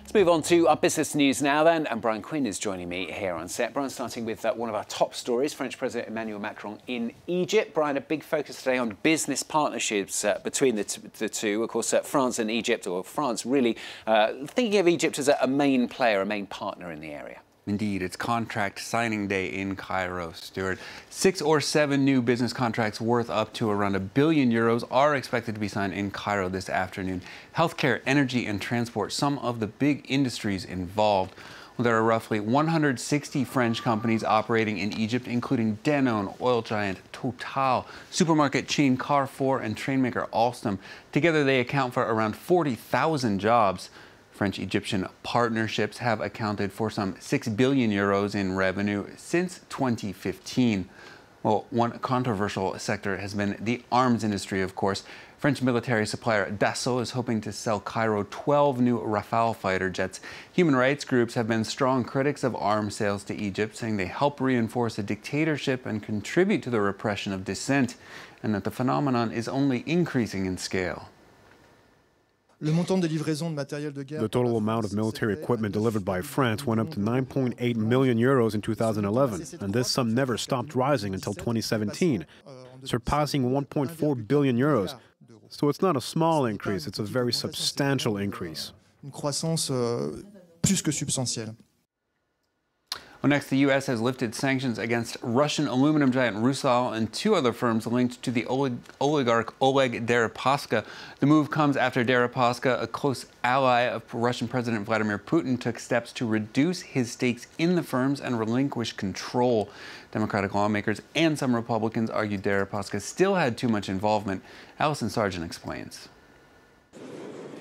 Let's move on to our business news now then, and Brian Quinn is joining me here on set. Brian, starting with one of our top stories, French President Emmanuel Macron in Egypt. Brian, a big focus today on business partnerships between the two. Of course, France and Egypt, or France really thinking of Egypt as a main player, a main partner in the area. Indeed, it's contract signing day in Cairo, Stuart. 6 or 7 new business contracts worth up to around €1 billion are expected to be signed in Cairo this afternoon. Healthcare, energy and transport, some of the big industries involved. Well, there are roughly 160 French companies operating in Egypt, including Danone, oil giant Total, supermarket chain Carrefour and train maker Alstom. Together, they account for around 40,000 jobs. French-Egyptian partnerships have accounted for some €6 billion in revenue since 2015. Well, one controversial sector has been the arms industry, of course. French military supplier Dassault is hoping to sell Cairo 12 new Rafale fighter jets. Human rights groups have been strong critics of arms sales to Egypt, saying they help reinforce a dictatorship and contribute to the repression of dissent, and that the phenomenon is only increasing in scale. The total amount of military equipment delivered by France went up to €9.8 million in 2011, and this sum never stopped rising until 2017, surpassing €1.4 billion. So it's not a small increase, it's a very substantial increase. Well, next, the U.S. has lifted sanctions against Russian aluminum giant Rusal and 2 other firms linked to the oligarch Oleg Deripaska. The move comes after Deripaska, a close ally of Russian President Vladimir Putin, took steps to reduce his stakes in the firms and relinquish control. Democratic lawmakers and some Republicans argued Deripaska still had too much involvement. Allison Sargent explains.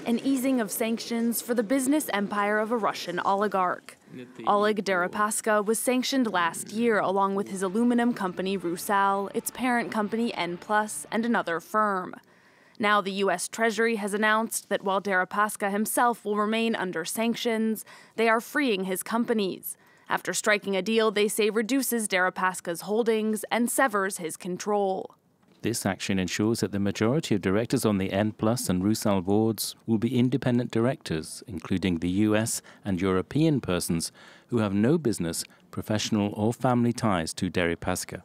An easing of sanctions for the business empire of a Russian oligarch. Oleg Deripaska was sanctioned last year along with his aluminum company Rusal, its parent company N+, and another firm. Now the U.S. Treasury has announced that while Deripaska himself will remain under sanctions, they are freeing his companies, after striking a deal they say reduces Deripaska's holdings and severs his control. This action ensures that the majority of directors on the N+ and Rusal boards will be independent directors, including the US and European persons who have no business, professional or family ties to Deripaska.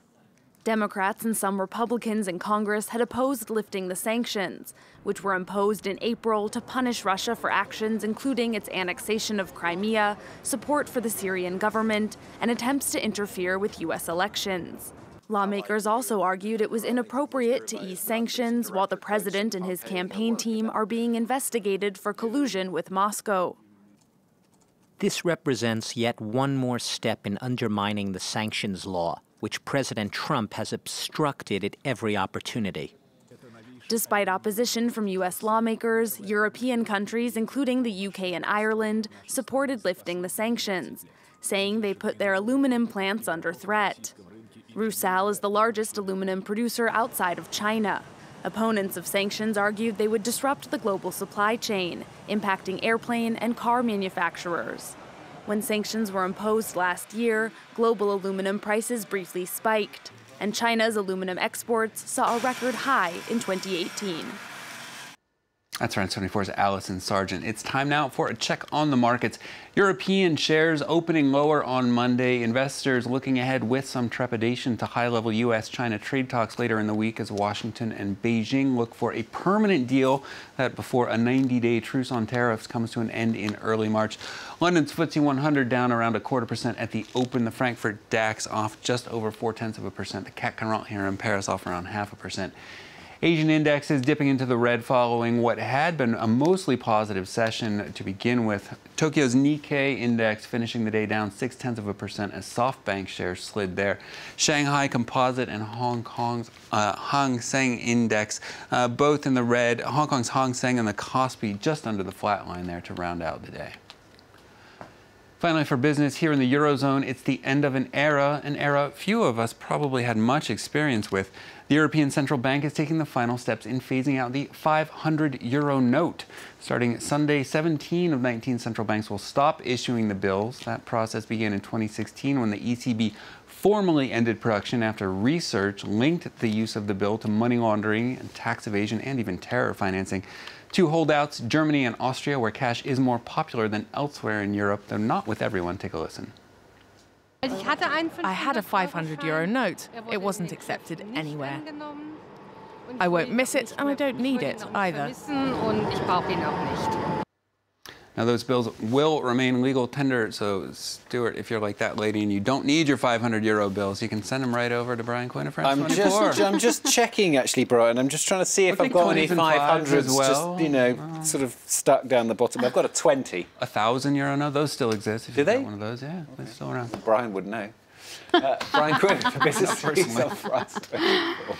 Democrats and some Republicans in Congress had opposed lifting the sanctions, which were imposed in April to punish Russia for actions including its annexation of Crimea, support for the Syrian government, and attempts to interfere with US elections. Lawmakers also argued it was inappropriate to ease sanctions while the president and his campaign team are being investigated for collusion with Moscow. This represents yet one more step in undermining the sanctions law, which President Trump has obstructed at every opportunity. Despite opposition from U.S. lawmakers, European countries, including the UK and Ireland, supported lifting the sanctions, saying they put their aluminum plants under threat. Rusal is the largest aluminum producer outside of China. Opponents of sanctions argued they would disrupt the global supply chain, impacting airplane and car manufacturers. When sanctions were imposed last year, global aluminum prices briefly spiked, and China's aluminum exports saw a record high in 2018. That's France 24's Allison Sargent. It's time now for a check on the markets. European shares opening lower on Monday. Investors looking ahead with some trepidation to high-level U.S.-China trade talks later in the week as Washington and Beijing look for a permanent deal that before a 90-day truce on tariffs comes to an end in early March. London's FTSE 100 down around 0.25% at the open. The Frankfurt DAX off just over 0.4%. The CAC 40 here in Paris off around 0.5%. Asian indexes dipping into the red following what had been a mostly positive session to begin with. Tokyo's Nikkei index finishing the day down 0.6% as SoftBank shares slid there. Shanghai Composite and Hong Kong's Hang Seng index both in the red. Hong Kong's Hang Seng and the Kospi just under the flat line there to round out the day. Finally, for business here in the Eurozone, it's the end of an era few of us probably had much experience with. The European Central Bank is taking the final steps in phasing out the €500 note. Starting Sunday, 17 of 19 central banks will stop issuing the bills. That process began in 2016 when the ECB formally ended production after research linked the use of the bill to money laundering and tax evasion and even terror financing. Two holdouts, Germany and Austria, where cash is more popular than elsewhere in Europe, though not with everyone. Take a listen. I had a €500 note. It wasn't accepted anywhere. I won't miss it, and I don't need it either. Now, those bills will remain legal tender, so Stuart, if you're like that lady and you don't need your €500 bills, you can send them right over to Brian Quinn of France 24. I'm just checking, actually, Brian. I'm just trying to see if I've got any 500s as well. Just, you know, sort of stuck down the bottom. I've got a 20. €1,000 note? Those still exist. If Do they? Got one of those, yeah, they're still around. Brian would know. Brian Quinn, for Business News on France 24.